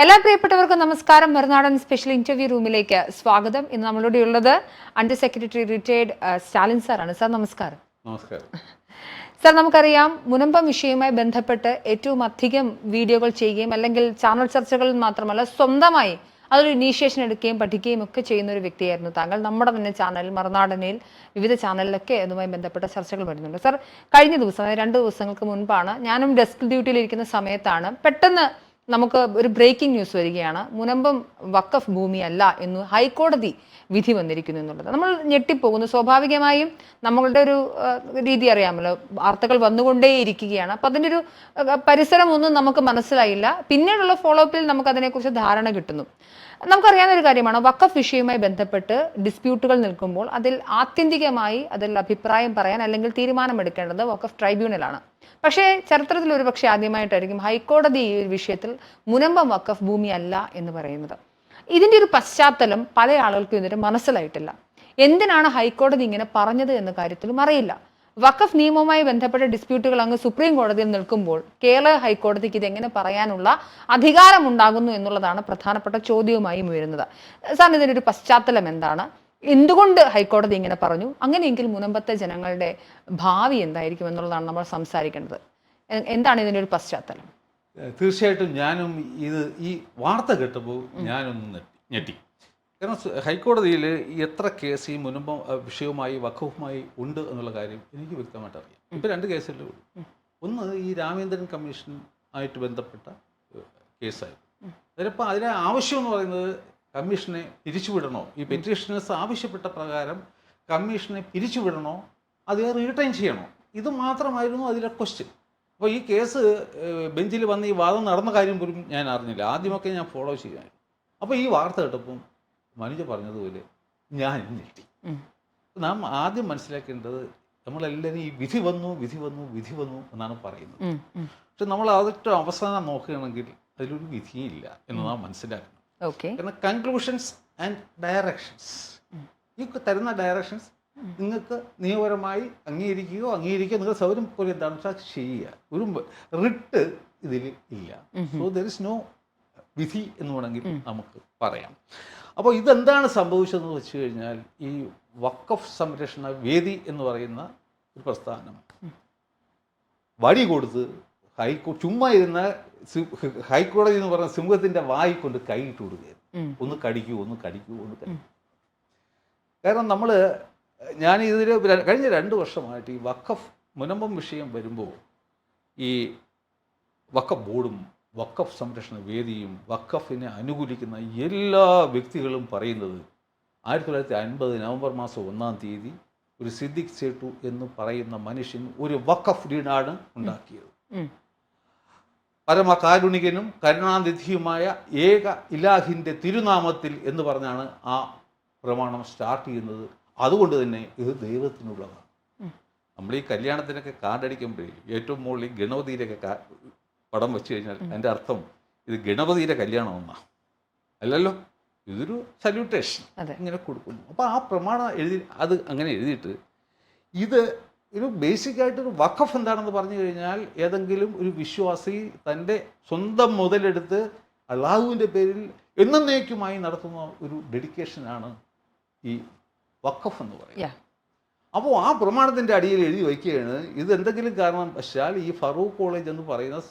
എല്ലാ പ്രിയപ്പെട്ടവർക്കും നമസ്കാരം. മറുനാടൻ സ്പെഷ്യൽ ഇന്റർവ്യൂ റൂമിലേക്ക് സ്വാഗതം. ഇന്ന് നമ്മളുടെ ഉള്ളത് അണ്ടർ സെക്രട്ടറി റിട്ടയർഡ് സ്റ്റാലിൻ സാറാണ്. സാർ നമസ്കാരം. നമസ്കാരം സാർ, നമുക്കറിയാം മുനമ്പം വിഷയവുമായി ബന്ധപ്പെട്ട് ഏറ്റവും അധികം വീഡിയോകൾ ചെയ്യുകയും അല്ലെങ്കിൽ ചാനൽ ചർച്ചകളിൽ മാത്രമല്ല സ്വന്തമായി അതൊരു ഇനീഷ്യേഷൻ എടുക്കുകയും പഠിക്കുകയും ഒക്കെ ചെയ്യുന്ന ഒരു വ്യക്തിയായിരുന്നു താങ്കൾ. നമ്മുടെ തന്നെ ചാനലിൽ മറുനാടനിൽ വിവിധ ചാനലിലൊക്കെ അതുമായി ബന്ധപ്പെട്ട ചർച്ചകൾ വരുന്നുണ്ട്. സാർ, കഴിഞ്ഞ ദിവസം 2 ദിവസങ്ങൾക്ക് മുൻപാണ്, ഞാനും ഡെസ്ക് ഡ്യൂട്ടിയിലിരിക്കുന്ന സമയത്താണ് പെട്ടെന്ന് നമുക്ക് ഒരു ബ്രേക്കിംഗ് ന്യൂസ് വരികയാണ്. മുനമ്പം വഖഫ് ഭൂമിയല്ല എന്ന് ഹൈക്കോടതി വിധി വന്നിരിക്കുന്നു എന്നുള്ളത്. നമ്മൾ ഞെട്ടിപ്പോകുന്നു. സ്വാഭാവികമായും നമ്മളുടെ ഒരു രീതി അറിയാമല്ലോ, വാർത്തകൾ വന്നുകൊണ്ടേയിരിക്കുകയാണ്. അപ്പം അതിൻ്റെ ഒരു പരിസരം ഒന്നും നമുക്ക് മനസ്സിലായില്ല. പിന്നീടുള്ള ഫോളോ അപ്പിൽ നമുക്ക് അതിനെക്കുറിച്ച് ധാരണ കിട്ടുന്നു. നമുക്കറിയാവുന്ന ഒരു കാര്യമാണ്, വഖഫ് വിഷയവുമായി ബന്ധപ്പെട്ട് ഡിസ്പ്യൂട്ടുകൾ നിൽക്കുമ്പോൾ അതിൽ ആത്യന്തികമായി അതിൽ അഭിപ്രായം പറയാൻ അല്ലെങ്കിൽ തീരുമാനമെടുക്കേണ്ടത് വഖഫ് ട്രൈബ്യൂണലാണ്. പക്ഷേ ചരിത്രത്തിൽ ഒരുപക്ഷെ ആദ്യമായിട്ടായിരിക്കും ഹൈക്കോടതി ഈ ഒരു വിഷയത്തിൽ മുനമ്പം വഖഫ് ഭൂമി അല്ല എന്ന് പറയുന്നത്. ഇതിൻ്റെ ഒരു പശ്ചാത്തലം പല ആളുകൾക്കും ഇതിന് മനസ്സിലായിട്ടില്ല. എന്തിനാണ് ഹൈക്കോടതി ഇങ്ങനെ പറഞ്ഞത് എന്ന കാര്യത്തിലും അറിയില്ല. വഖഫ് നിയമവുമായി ബന്ധപ്പെട്ട ഡിസ്പ്യൂട്ടുകൾ അങ്ങ് സുപ്രീം കോടതിയിൽ നിൽക്കുമ്പോൾ കേരള ഹൈക്കോടതിക്ക് ഇതെങ്ങനെ പറയാനുള്ള അധികാരമുണ്ടാകുന്നു എന്നുള്ളതാണ് പ്രധാനപ്പെട്ട ചോദ്യവുമായി ഉയരുന്നത്. സാറിന് ഇതിനൊരു പശ്ചാത്തലം എന്താണ്? എന്തുകൊണ്ട് ഹൈക്കോടതി ഇങ്ങനെ പറഞ്ഞു? അങ്ങനെയെങ്കിൽ മുനമ്പത്തെ ജനങ്ങളുടെ ഭാവി എന്തായിരിക്കും എന്നുള്ളതാണ് നമ്മൾ സംസാരിക്കേണ്ടത്. എന്താണ് ഇതിൻ്റെ ഒരു പശ്ചാത്തലം? തീർച്ചയായിട്ടും ഞാനും ഈ വാർത്ത കേട്ടപ്പോൾ ഞാനൊന്ന് ഞെട്ടി. കാരണം ഹൈക്കോടതിയിൽ എത്ര കേസ് ഈ മുനമ്പം വിഷയവുമായി വഖഫുമായി ഉണ്ട് എന്നുള്ള കാര്യം എനിക്ക് വ്യക്തമായിട്ട് അറിയാം. ഇപ്പോൾ 2 കേസുകളേ ഉള്ളൂ. ഒന്ന് ഈ രാമേന്ദ്രൻ കമ്മീഷൻ ആയിട്ട് ബന്ധപ്പെട്ട കേസായിരുന്നു. അതിലിപ്പോൾ അതിലെ ആവശ്യം എന്ന് പറയുന്നത് കമ്മീഷനെ പിരിച്ചുവിടണോ, ഈ പെറ്റീഷനേഴ്സ് ആവശ്യപ്പെട്ട പ്രകാരം കമ്മീഷനെ പിരിച്ചുവിടണോ, അത് റീടൈൻ ചെയ്യണോ, ഇത് മാത്രമായിരുന്നു അതിലെ ക്വസ്റ്റ്യൻ. അപ്പോൾ ഈ കേസ് ബെഞ്ചിൽ വന്ന് ഈ വാദം നടന്ന കാര്യം പോലും ഞാൻ അറിഞ്ഞില്ല. ആദ്യമൊക്കെ ഞാൻ ഫോളോ ചെയ്യാനായിരുന്നു. അപ്പോൾ ഈ വാർത്ത കേട്ടപ്പം മനുജ പറഞ്ഞതുപോലെ ഞാൻ ഞെട്ടി. നാം ആദ്യം മനസ്സിലാക്കേണ്ടത്, നമ്മളെല്ലാവരും ഈ വിധി വന്നു എന്നാണ് പറയുന്നത്. പക്ഷെ നമ്മൾ അതിൻ്റെ അവസാനം നോക്കുകയാണെങ്കിൽ അതിലൊരു വിധിയില്ല എന്ന് നാം മനസ്സിലാക്കണം. കാരണം കൺക്ലൂഷൻസ് ആൻഡ് ഡയറക്ഷൻസ്, ഈ തരുന്ന ഡയറക്ഷൻസ് നിങ്ങൾക്ക് നിയമപരമായി അംഗീകരിക്കുകയോ നിങ്ങൾ സൗകര്യം പോലെ എന്താണെന്ന് വെച്ചാൽ ചെയ്യുക. ഒരു റിട്ട് ഇതിൽ ഇല്ല. സോ ദർ ഇസ് നോ വിധി എന്ന് വേണമെങ്കിൽ നമുക്ക് പറയാം. അപ്പോൾ ഇതെന്താണ് സംഭവിച്ചതെന്ന് വെച്ച് കഴിഞ്ഞാൽ, ഈ വഖഫ് സംരക്ഷണ വേദി എന്ന് പറയുന്ന ഒരു പ്രസ്ഥാനം വടി കൊടുത്ത് ചുമ്മാ ഇരുന്ന ഹൈക്കോടതി എന്ന് പറയുന്ന സിംഹത്തിൻ്റെ വായി കൊണ്ട് കൈയിട്ട് കൊടുക്കുകയായിരുന്നു. ഒന്ന് കടിക്കൂ. കാരണം ഞാൻ ഇതിൽ കഴിഞ്ഞ 2 വർഷമായിട്ട് ഈ വഖഫ് മുനമ്പം വിഷയം വരുമ്പോൾ ഈ വഖഫ് ബോർഡും വഖഫ് സംരക്ഷണ വേദിയും വഖഫിനെ അനുകൂലിക്കുന്ന എല്ലാ വ്യക്തികളും പറയുന്നത് 1950 നവംബർ മാസം 1-ാം തീയതി ഒരു സിദ്ദിഖ് സേട്ടു എന്ന് പറയുന്ന മനുഷ്യൻ ഒരു വഖഫ് ഡീഡാണ് ഉണ്ടാക്കിയത്. പരമകാരുണികനും കരുണാനിധിയുമായ ഏക ഇലാഹിൻ്റെ തിരുനാമത്തിൽ എന്ന് പറഞ്ഞാണ് ആ പ്രമാണം സ്റ്റാർട്ട് ചെയ്യുന്നത്. അതുകൊണ്ട് തന്നെ ഇത് ദൈവത്തിനുള്ളതാണ്. നമ്മൾ ഈ കല്യാണത്തിനൊക്കെ കാർഡടിക്കുമ്പോൾ ഏറ്റവും മുകളിൽ ഗണപതിയിലൊക്കെ പടം വെച്ച് കഴിഞ്ഞാൽ അതിൻ്റെ അർത്ഥം ഇത് ഗണപതിയുടെ കല്യാണമെന്നാണ്, അല്ലല്ലോ. ഇതൊരു സല്യൂട്ടേഷൻ ഇങ്ങനെ കൊടുക്കുന്നു. അപ്പോൾ ആ പ്രമാണം അത് അങ്ങനെ എഴുതിയിട്ട് ഇത് ഒരു ബേസിക്കായിട്ടൊരു വഖഫ് എന്താണെന്ന് പറഞ്ഞു കഴിഞ്ഞാൽ, ഏതെങ്കിലും ഒരു വിശ്വാസി തൻ്റെ സ്വന്തം മുതലെടുത്ത് അള്ളാഹുവിൻ്റെ പേരിൽ എന്നേക്കുമായി നടത്തുന്ന ഒരു ഡെഡിക്കേഷനാണ് ഈ വഖഫ് എന്ന് പറയുന്നത്. അപ്പോൾ ആ പ്രമാണത്തിൻ്റെ അടിയിൽ എഴുതി വയ്ക്കുകയാണ്, ഇതെന്തെങ്കിലും കാരണം വശാൽ ഈ ഫറൂഖ് കോളേജ് എന്ന് പറയുന്ന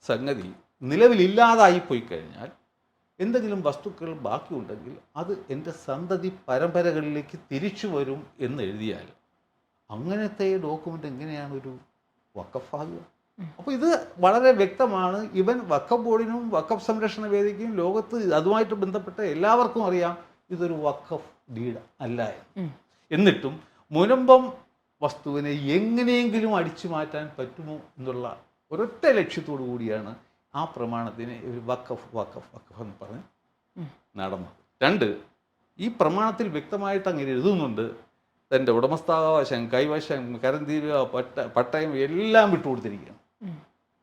സംഗതി നിലവിലില്ലാതായി പോയി കഴിഞ്ഞാൽ എന്തെങ്കിലും വസ്തുക്കൾ ബാക്കിയുണ്ടെങ്കിൽ അത് എൻ്റെ സന്തതി പരമ്പരകളിലേക്ക് തിരിച്ചു വരും എന്ന് എഴുതിയാൽ അങ്ങനത്തെ ഡോക്യുമെൻ്റ് എങ്ങനെയാണ് ഒരു വഖഫാകുക? അപ്പോൾ ഇത് വളരെ വ്യക്തമാണ്. ഇവൻ വഖഫ് ബോർഡിനും വഖഫ് സംരക്ഷണ വേദിക്കും ലോകത്ത് അതുമായിട്ട് ബന്ധപ്പെട്ട എല്ലാവർക്കും അറിയാം ഇതൊരു വഖഫ് ഡീഡ് അല്ല. എന്നിട്ടും മുനമ്പം വസ്തുവിനെ എങ്ങനെയെങ്കിലും അടിച്ചു മാറ്റാൻ പറ്റുമോ എന്നുള്ള ഒരൊറ്റ ലക്ഷ്യത്തോടു കൂടിയാണ് ആ പ്രമാണത്തിന് ഒരു വഖഫ് എന്ന് പറഞ്ഞ് നടന്നത്. 2, ഈ പ്രമാണത്തിൽ വ്യക്തമായിട്ട് അങ്ങനെ എഴുതുന്നുണ്ട്, തൻ്റെ ഉടമസ്ഥാവകാശം, കൈവശം, കരന്തീരുക, പട്ടയം എല്ലാം വിട്ടുകൊടുത്തിരിക്കുകയാണ്.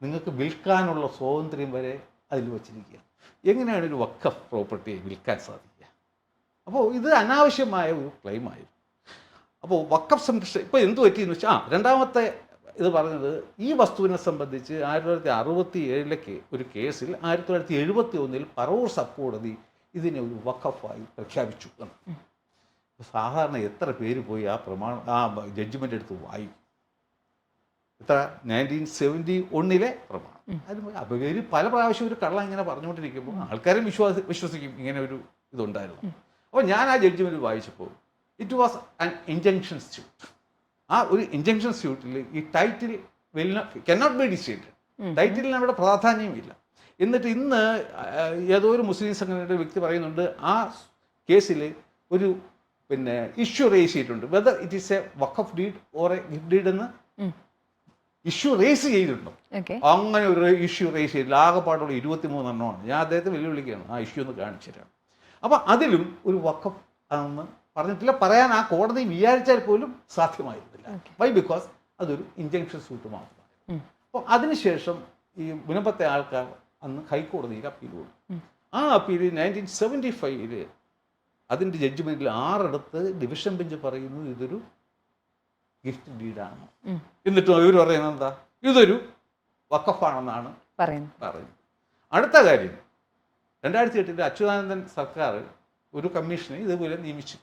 നിങ്ങൾക്ക് വിൽക്കാനുള്ള സ്വാതന്ത്ര്യം വരെ അതിൽ വച്ചിരിക്കുകയാണ്. എങ്ങനെയാണ് ഒരു വഖഫ് പ്രോപ്പർട്ടിയെ വിൽക്കാൻ സാധിക്കുക? അപ്പോൾ ഇത് അനാവശ്യമായ ഒരു ക്ലെയിമായിരുന്നു. അപ്പോൾ വഖഫ് സംരക്ഷണം ഇപ്പോൾ എന്ത് പറ്റിയെന്ന് വെച്ചാൽ, രണ്ടാമത്തെ ഇത് പറഞ്ഞത് ഈ വസ്തുവിനെ സംബന്ധിച്ച് 1967 ഒരു കേസിൽ 1971 പറവൂർ സബ് കോടതി ഇതിനെ ഒരു വഖഫായി പ്രഖ്യാപിച്ചു എന്ന്. സാധാരണ എത്ര പേര് പോയി ആ ജഡ്ജ്മെൻ്റ് എടുത്ത് വായിക്കും? ഇത്ര 1971 പ്രമാണം. അപ്പോൾ ഇവർ പല പ്രാവശ്യം ഒരു കള്ളം ഇങ്ങനെ പറഞ്ഞുകൊണ്ടിരിക്കുമ്പോൾ ആൾക്കാരും വിശ്വസിക്കും ഇങ്ങനെ ഒരു ഇതുണ്ടായിരുന്നു. അപ്പോൾ ഞാൻ ആ ജഡ്ജ്മെൻറ്റ് വായിച്ചപ്പോൾ it was an injunction suit. ആ ഒരു ഇൻജങ്ഷൻ സ്യൂട്ടിൽ ഈ ടൈറ്റിൽ കനോട്ട് ബി ഡിസൈഡഡ്, ടൈറ്റിലിന് അവിടെ പ്രാധാന്യമില്ല. എന്നിട്ട് ഇന്ന് ഏതോ ഒരു മുസ്ലിം സംഘടനയുടെ വ്യക്തി പറയുന്നുണ്ട് ആ കേസിൽ ഒരു ഇഷ്യൂ റേസ് ചെയ്തിട്ടുണ്ട്, whether it is A Waqf deed or A gift deed എന്ന് ഇഷ്യൂ റേസ് ചെയ്തിട്ടുണ്ടോ. അങ്ങനെ ഒരു ഇഷ്യൂ റേസ് ചെയ്തില്ല. ആകെപ്പാടുള്ള 23 എണ്ണമാണ്. ഞാൻ അദ്ദേഹത്തെ വെല്ലുവിളിക്കുകയാണ് ആ ഇഷ്യൂ ഒന്ന് കാണിച്ചു തരാം. അപ്പോൾ അതിലും ഒരു വഖഫ് ആണെന്ന് പറഞ്ഞിട്ടില്ല, പറയാൻ ആ കോടതി വിചാരിച്ചാൽ പോലും സാധ്യമായിരുന്നില്ല. വൈ? ബിക്കോസ് അതൊരു ഇൻജങ്ഷൻ സൂട്ട് മാത്രമാണ്. അപ്പോൾ അതിനുശേഷം ഈ മുനമ്പത്തെ ആൾക്കാർ അന്ന് ഹൈക്കോടതിയിൽ അപ്പീൽ കൊടുത്തു. ആ അപ്പീൽ 1975 അതിൻ്റെ ജഡ്ജ്മെൻറ്റിൽ 6 ഡിവിഷൻ ബെഞ്ച് പറയുന്നു ഇതൊരു ഗിഫ്റ്റ് ഡീഡാണ്. എന്നിട്ടും ഇവർ പറയുന്നത് എന്താ? ഇതൊരു വഖഫാണെന്നാണ് പറയുന്നത്. അടുത്ത കാര്യം, 2008 അച്യുതാനന്ദൻ സർക്കാർ ഒരു കമ്മീഷനെ ഇതുപോലെ നിയമിച്ചു.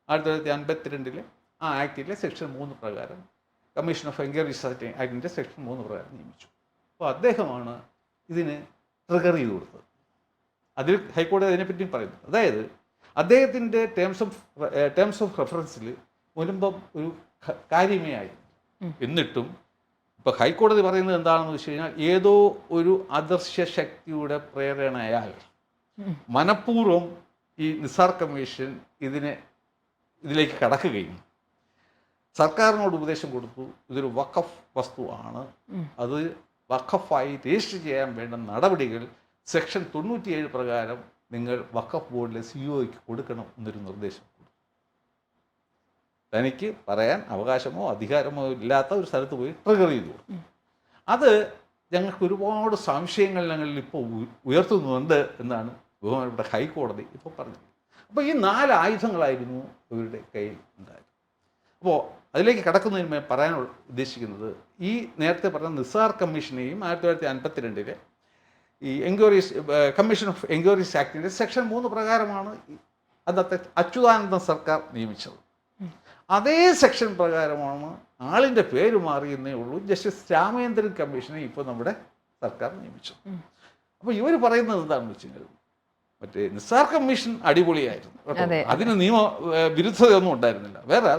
1952 ആ ആക്ടിലെ സെക്ഷൻ 3 പ്രകാരം കമ്മീഷൻ ഓഫ് എൻക്വയറീസ് ആക്ടിൻ്റെ സെക്ഷൻ 3 പ്രകാരം നിയമിച്ചു. അപ്പോൾ അദ്ദേഹമാണ് ഇതിന് ട്രിഗർ ചെയ്ത് കൊടുത്തത്. അതിൽ ഹൈക്കോടതി അതിനെപ്പറ്റിയും പറയുന്നു. അതായത് അദ്ദേഹത്തിൻ്റെ ടേംസ് ഓഫ് റെഫറൻസിൽ മുൻപം ഒരു കാര്യമേ ആയിരുന്നു. എന്നിട്ടും ഇപ്പോൾ ഹൈക്കോടതി പറയുന്നത് എന്താണെന്ന് വെച്ച് കഴിഞ്ഞാൽ ഏതോ ഒരു അദൃശ്യ ശക്തിയുടെ പ്രേരണയാൽ മനഃപൂർവ്വം ഈ നിസാർ കമ്മീഷൻ ഇതിലേക്ക് കടക്കുകയും സർക്കാരിനോട് ഉപദേശം കൊടുത്തു ഇതൊരു വഖഫ് വസ്തുവാണ്, അത് വഖഫായി രജിസ്റ്റർ ചെയ്യാൻ വേണ്ട നടപടികൾ സെക്ഷൻ 97 പ്രകാരം നിങ്ങൾ വഖഫ് ബോർഡിലെ സിഇഒയ്ക്ക് കൊടുക്കണം എന്നൊരു നിർദ്ദേശം കൊടുത്തു. തനിക്ക് പറയാൻ അവകാശമോ അധികാരമോ ഇല്ലാത്ത ഒരു സ്ഥലത്ത് പോയി ട്രിഗർ ചെയ്തു കൊടുത്തു. അത് ഞങ്ങൾക്ക് ഒരുപാട് സംശയങ്ങൾ ഞങ്ങളിൽ ഇപ്പോൾ ഉയർത്തുന്നുണ്ട് എന്നാണ് ബഹുമാനപ്പെട്ട ഹൈക്കോടതി ഇപ്പോൾ പറഞ്ഞത്. അപ്പോൾ ഈ 4 ആയുധങ്ങളായിരുന്നു ഇവരുടെ കയ്യിൽ ഉണ്ടായത്. അപ്പോൾ അതിലേക്ക് കടക്കുന്നതിന് മുമ്പ് പറയാൻ ഉദ്ദേശിക്കുന്നത് ഈ നേരത്തെ പറഞ്ഞ നിസാർ കമ്മീഷനെയും 1952 ഈ കമ്മീഷൻ ഓഫ് എൻക്വയറീസ് ആക്ടിൻ്റെ സെക്ഷൻ 3 പ്രകാരമാണ് അന്നത്തെ അച്യുതാനന്ദൻ സർക്കാർ നിയമിച്ചത്. അതേ സെക്ഷൻ പ്രകാരമാണ് ആളിൻ്റെ പേര് മാറിയെന്നേ ഉള്ളൂ ജസ്റ്റിസ് രാമേന്ദ്രൻ കമ്മീഷനെ ഇപ്പോൾ നമ്മുടെ സർക്കാർ നിയമിച്ചത്. അപ്പോൾ ഇവർ പറയുന്നത് എന്താണെന്ന് വെച്ച് കഴിഞ്ഞാൽ മറ്റേ നിസാർ കമ്മീഷൻ അടിപൊളിയായിരുന്നു, അതിന് നിയമ വിരുദ്ധതയൊന്നും ഉണ്ടായിരുന്നില്ല. വേറെ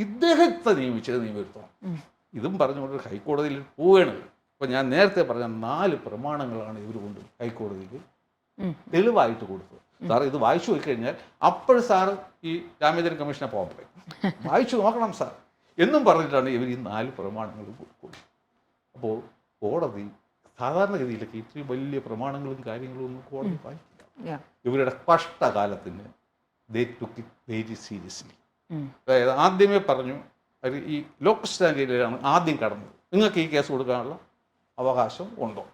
ഇദ്ദേഹത്തെ നിയമിച്ചത് നിയമവിരുദ്ധമാണ്. ഇതും പറഞ്ഞുകൊണ്ട് ഹൈക്കോടതിയിൽ പോവുകയാണ്. അപ്പോൾ ഞാൻ നേരത്തെ പറഞ്ഞ 4 പ്രമാണങ്ങളാണ് ഇവർ കൊണ്ട് ഹൈക്കോടതിയിൽ തെളിവായിട്ട് കൊടുത്തത്. സാർ ഇത് വായിച്ചു പോയി കഴിഞ്ഞാൽ അപ്പോൾ സാറ് ഈ രാമേന്ദ്രൻ കമ്മീഷനെ പോകാൻ പറയും, വായിച്ചു നോക്കണം സാർ എന്നും പറഞ്ഞിട്ടാണ് ഇവർ ഈ 4 പ്രമാണങ്ങൾ കൊടുക്കുന്നത്. അപ്പോൾ കോടതി സാധാരണഗതിയിലൊക്കെ ഇത്രയും വലിയ പ്രമാണങ്ങളും കാര്യങ്ങളും ഒന്നും കോടതി വായിക്കില്ല. ഇവരുടെ കഷ്ടകാലത്തിന് they took it very seriously. അതായത് ആദ്യമേ പറഞ്ഞു അവർ ഈ ലോക്കൽ സ്റ്റാൻഡിലാണ് ആദ്യം കടന്നത്, നിങ്ങൾക്ക് ഈ കേസ് കൊടുക്കാനുള്ള അവകാശം ഉണ്ടോ?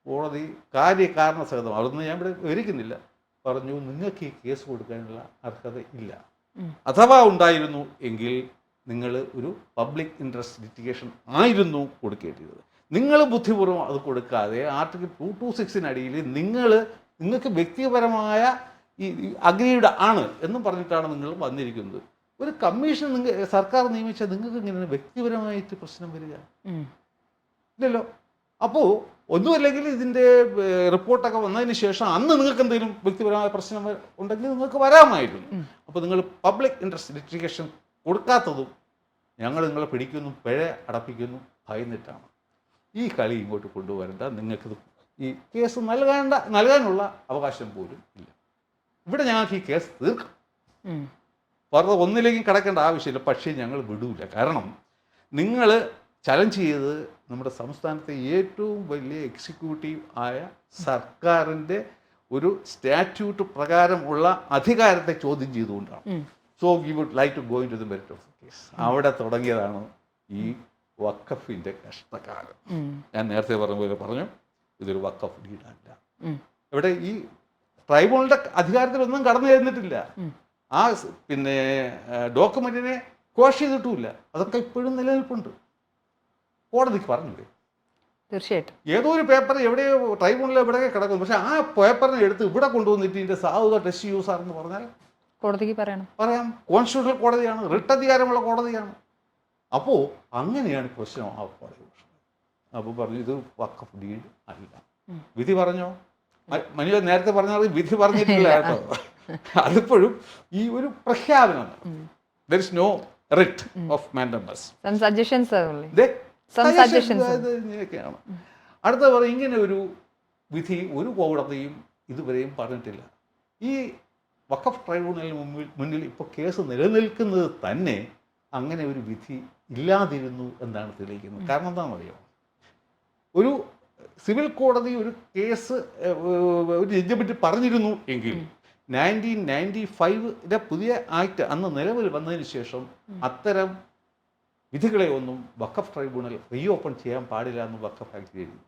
കോടതി കാര്യകാരണ സഹിതം അതൊന്നും ഞാൻ ഇവിടെ വിവരിക്കുന്നില്ല, പറഞ്ഞു നിങ്ങൾക്ക് ഈ കേസ് കൊടുക്കാനുള്ള അർഹത ഇല്ല. അഥവാ ഉണ്ടായിരുന്നു എങ്കിൽ നിങ്ങൾ ഒരു പബ്ലിക് ഇൻട്രസ്റ്റ് ലിറ്റിഗേഷൻ ആയിരുന്നു കൊടുക്കേണ്ടത്. നിങ്ങൾ ബുദ്ധിപൂർവ്വം അത് കൊടുക്കാതെ ആർട്ടിക്കിൾ 226 നിങ്ങൾക്ക് വ്യക്തിപരമായ ഈ അഗ്രീഡ് ആണ് എന്നും പറഞ്ഞിട്ടാണ് നിങ്ങൾ വന്നിരിക്കുന്നത്. ഒരു കമ്മീഷൻ സർക്കാർ നിയമിച്ചാൽ നിങ്ങൾക്ക് ഇങ്ങനെ വ്യക്തിപരമായിട്ട് പ്രശ്നം വരിക ഇല്ലല്ലോ. അപ്പോൾ ഒന്നുമല്ലെങ്കിൽ ഇതിൻ്റെ റിപ്പോർട്ടൊക്കെ വന്നതിന് ശേഷം അന്ന് നിങ്ങൾക്ക് എന്തെങ്കിലും വ്യക്തിപരമായ പ്രശ്നം ഉണ്ടെങ്കിൽ നിങ്ങൾക്ക് വരാമായിരുന്നു. അപ്പോൾ നിങ്ങൾ പബ്ലിക് ഇൻട്രസ്റ്റ് ലിറ്റിഗേഷൻ കൊടുക്കാത്തതും ഞങ്ങൾ നിങ്ങളെ പിടിക്കുന്നു, പിഴ അടപ്പിക്കുന്നു ഭയന്നിട്ടാണ്. ഈ കളി ഇങ്ങോട്ട് കൊണ്ടുവരേണ്ട, നിങ്ങൾക്കിത് ഈ കേസ് നൽകാനുള്ള അവകാശം പോലും ഇല്ല. ഇവിടെ ഞങ്ങൾക്ക് ഈ കേസ് തീർക്കാം, വെറുതെ ഒന്നിലേക്കും കിടക്കേണ്ട ആവശ്യമില്ല, പക്ഷേ ഞങ്ങൾ വിടൂല. കാരണം നിങ്ങൾ ചലഞ്ച് ചെയ്തത് നമ്മുടെ സംസ്ഥാനത്തെ ഏറ്റവും വലിയ എക്സിക്യൂട്ടീവ് ആയ സർക്കാരിൻ്റെ ഒരു സ്റ്റാറ്റ്യൂട്ട് പ്രകാരമുള്ള അധികാരത്തെ ചോദ്യം ചെയ്തുകൊണ്ടാണ്. So we would like to go into the merit of the case. അവിടെ തുടങ്ങിയതാണ് ഈ വഖഫിൻ്റെ കഷ്ടകാലം. ഞാൻ നേരത്തെ പറഞ്ഞ പോലെ പറഞ്ഞു ഇതൊരു വഖഫ് ഡീഡല്ല. ഇവിടെ ഈ ട്രൈബ്യൂണലിൻ്റെ അധികാരത്തിലൊന്നും കടന്നു ചെന്നിട്ടില്ല. ആ ഡോക്യുമെൻറ്റിനെ ക്വാഷ് ചെയ്തിട്ടുമില്ല. അതൊക്കെ ഇപ്പോഴും നിലനിൽപ്പുണ്ട്. കോടതിക്ക് പറഞ്ഞില്ലേ? തീർച്ചയായിട്ടും. ഏതോ ഒരു പേപ്പർ എവിടെയോ ട്രൈബ്യൂണലിൽ എവിടെയൊക്കെ കിടക്കുന്നു. പക്ഷെ ആ പേപ്പറിനെ എടുത്ത് ഇവിടെ കൊണ്ടുവന്നിട്ട് ഇതിൻ്റെ സാധുത ടെസ്റ്റ് ചെയ്യൂ സാർ എന്ന് പറഞ്ഞാൽ കോടതിക്ക് പറയണം. പറയാം. കോൺസ്റ്റിറ്റ്യൂഷണൽ കോടതിയാണ്, റിട്ട് അധികാരമുള്ള കോടതിയാണ്. അപ്പോൾ അങ്ങനെയാണ് പ്രശ്നം. ആ കോടതി അപ്പോൾ പറഞ്ഞു ഇത് വഖഫ് ഡീഡ് അല്ല. വിധി പറഞ്ഞോ? മനു നേരത്തെ പറഞ്ഞത് വിധി പറഞ്ഞിട്ടില്ല കേട്ടോ. അതിപ്പോഴും ഈ ഒരു പ്രഖ്യാപനമാണ്. There is no writ of mandamus. Some suggestions are only. ഇങ്ങനെയൊക്കെയാണ്. അടുത്ത പറയും ഇങ്ങനെ ഒരു വിധി ഒരു കോടതിയും ഇതുവരെയും പറഞ്ഞിട്ടില്ല. ഈ വഖഫ് ട്രൈബ്യൂണലിന് മുന്നിൽ ഇപ്പോൾ കേസ് നിലനിൽക്കുന്നത് തന്നെ അങ്ങനെ ഒരു വിധി ഇല്ലാതിരുന്നു എന്നാണ് തെളിയിക്കുന്നത്. കാരണം എന്താണെന്ന് അറിയാമോ? ഒരു സിവിൽ കോടതി ഒരു കേസ് ഒരു ജഡ്ജ്മെൻറ്റ് പറഞ്ഞിരുന്നു എങ്കിൽ 1995 പുതിയ ആക്ട് അന്ന് നിലവിൽ വന്നതിന് ശേഷം അത്തരം വിധികളെ ഒന്നും വഖഫ് ട്രൈബ്യൂണൽ റീ ഓപ്പൺ ചെയ്യാൻ പാടില്ല എന്ന് വഖഫ് ആക്ട് എഴുതി.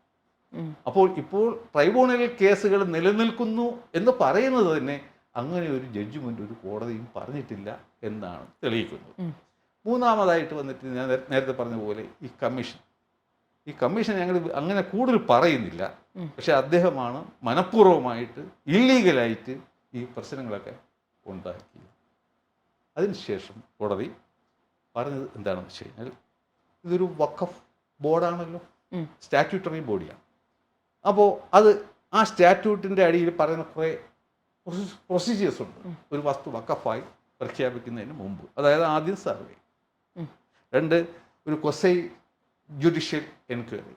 അപ്പോൾ ഇപ്പോൾ ട്രൈബ്യൂണൽ കേസുകൾ നിലനിൽക്കുന്നു എന്ന് പറയുന്നത് തന്നെ അങ്ങനെ ഒരു ജഡ്ജ്മെൻ്റ് ഒരു കോടതിയും പറഞ്ഞിട്ടില്ല എന്നാണ് തെളിയിക്കുന്നത്. മൂന്നാമതായിട്ട് വന്നിട്ട് ഞാൻ നേരത്തെ പറഞ്ഞ പോലെ ഈ കമ്മീഷൻ ഞങ്ങൾ അങ്ങനെ കൂടുതൽ പറയുന്നില്ല. പക്ഷെ അദ്ദേഹമാണ് മനഃപൂർവ്വമായിട്ട് ഇല്ലീഗലായിട്ട് ഈ പ്രശ്നങ്ങളൊക്കെ ഉണ്ടാക്കിയത്. അതിനുശേഷം കോടതി പറഞ്ഞത് എന്താണെന്ന് വെച്ച് കഴിഞ്ഞാൽ ഇതൊരു വഖഫ് ബോർഡാണല്ലോ, സ്റ്റാറ്റ്യൂട്ടറി ബോഡിയാണ്. അപ്പോൾ അത് ആ സ്റ്റാറ്റ്യൂട്ടിൻ്റെ അടിയിൽ പറയുന്ന കുറേ പ്രൊസീജിയേഴ്സ് ഉണ്ട് ഒരു വസ്തു വഖഫായി പ്രഖ്യാപിക്കുന്നതിന് മുമ്പ്. അതായത് ആദ്യം സർവേ, 2 ഒരു ക്വസൈ ജുഡീഷ്യൽ എൻക്വയറി,